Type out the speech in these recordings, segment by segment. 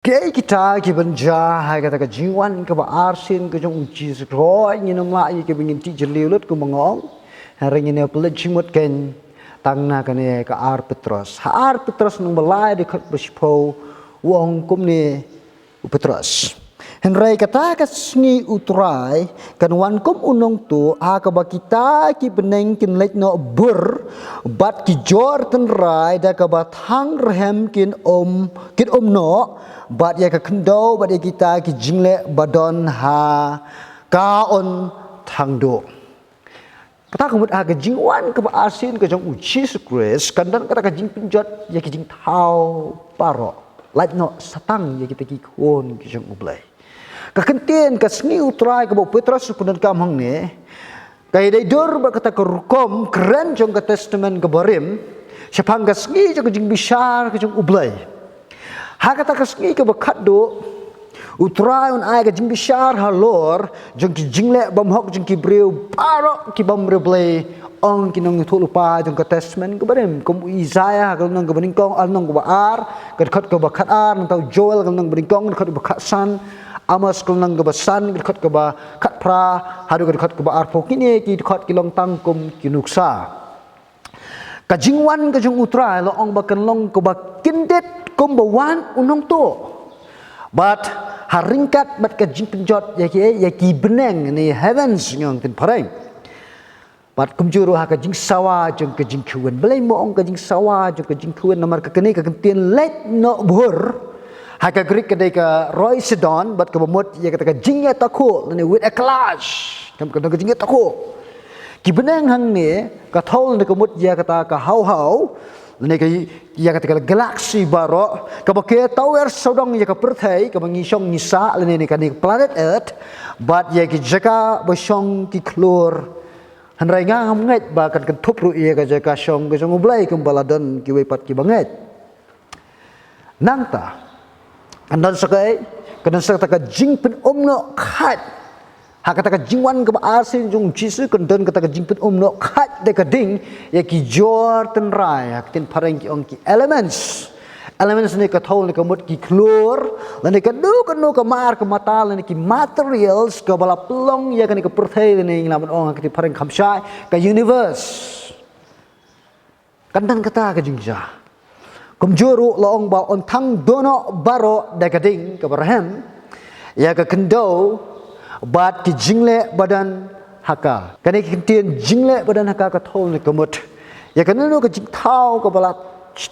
Kaya kita kibanja hai kata kejiwan ke arsin ke jong uji sekroi ni nama ai ke bingin ti jeliulut ke mengong hari ni pelet jimut ken tangna kane ke ar Petros nang belai dekat bersipo wong kum ni Petros Henry kata kasngi utrai kan wan kum unong tu a ka kita ki beneng kin lek no bur bat ki jor ten rai da ka bathang rehem kin no bat ya ka kendo bat ya kita ki jingle badon ha ka on thangdo kata kumut a ka jingwan ka asin ka jong uchi skres kandan kata ka jing pinjot ya ki jing thau paro lek no satang ya kita ki kon ki jong ublai kakentien kasni utrai ke Petros sukunan kamhang ni kay day dur berkata ke rukom keren jong ke testament ke barim siapang kasni jong jing bishar ke jong ublay ha kata kasni ke bekat do utrai un ai ke jing bishar halor jong ki jingle bamhok jong ki breu parok ki bam reblay ong kinong tu lupa jong ke testament ke barim kum Isaiah kalau nang ke beningkong al nang ke baar ke bekat ar nang tau Joel kalau nang beningkong ke bekat san Amos kelnang ke basan dekat ke ba kat pra hadu dekat ke ba arpo kini ki dekat ki long tangkum ki nuksa kajingwan kajung utra lo ong ba kenlong ke ba kindet kum ba wan unong to but haringkat bat kajing penjot ya ki beneng ni heavens ngong tin pareng bat kumjuru ha kajing sawa jong kajing kuwen belai mo ong kajing sawa jong kajing kuwen namar ka kene ka kentien let no bur Haka Greek kadai ka Roy Sidon bat kebamut ia kata ka jingya tako ni with a clash kam kata ka jingya tako ki benang hang ni ka thol ni kemut ia kata ka hau ni ka ia kata ka galaxy baro ka ba ke tower sodong ia ka perthai ka mangisong nisa ni ka ni planet earth bat ia ki jaka bosong ki klor hanrai nga ngai ba kan tup ru ia ka jaka song ka jong ublai kum baladon ki wepat ki banget nangta Kandan sakai, kandan sakai taka jing pen no khat. Ha kata ka jingwan ke asin jung jisu kandan kata ka jing pen no khat de ka ding ya ki jor ten rai ha tin pareng ki ong ki elements ni ka thol ni ka mut ki klor lan ni ka du ka mar ka matal ni ki materials ka bala plong ya ka ni ka perthai ni nglaman ong ka ti pareng khamsai ka universe kandan kata ka jingja Kumjuru laong ba on thang dono baro dekading ke Abraham ya ke kendo bat ki jingle badan haka kani kentien jingle badan haka ka thol ni kemut ya kan nu ka jing thau ka bala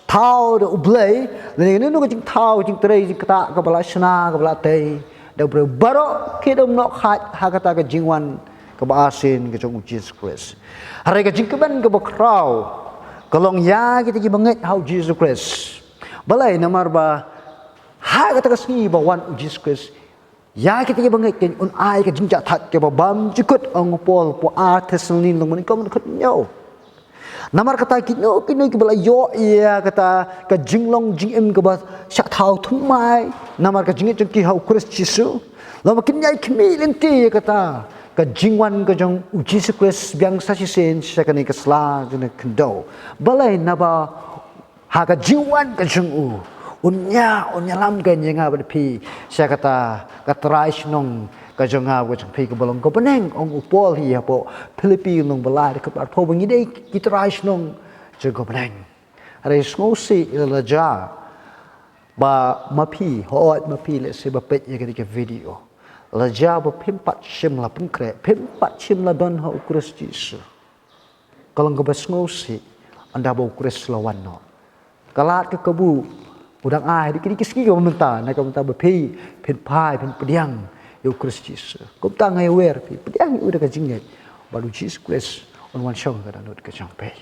thau de ublai ni nu ka jing thau jing trei jing kata ka bala shna ka bala tei de baro ki dom no khat haka ta ka jingwan ka ba asin ke jong Jesus Christ hari ka jing keban ka ba krau Kalong ya kita ki banget how Jesus Christ. Balai namar ba ha kata kasni ba wan Jesus Christ. Ya kita ki banget ken un ai ka jingja that ke ba bam jikut ong pol po a teslin long man kom khat nyo. Namar kata ki no ki balai yo ya kata ka jinglong jingem ke ba syak thau thumai namar ka jingit ki how Christ Jesus. Lama kin yai khmi lenti kata ka jingwan ka jong Jesus Christ biang sa sen sa kani ka sla jene kendo balai na ba ha ka jingwan ka jong unya lam ka nyanga ba pi sa kata ka trais nong ka jong ha ka jong pi ka balong ko peneng ong upol hi ha po Philippine nong balai ka par po bangi dei ki trais nong jong ko peneng are smosi la ja ba mapi hot mapi le se ba pet ye ka video Laja ba pimpat shim la pengkre pimpat shim la don ha ukres jisu kalau ngebas ngosi anda ba ukres lawan no kalat ke kebu udang ai dikit ski ko menta na ka menta ba pi pin pai pin pediang yo ukres jisu kum ta ngai wer pi pediang udah ka jinget baru jisu ukres on wan shong ka danut ka champai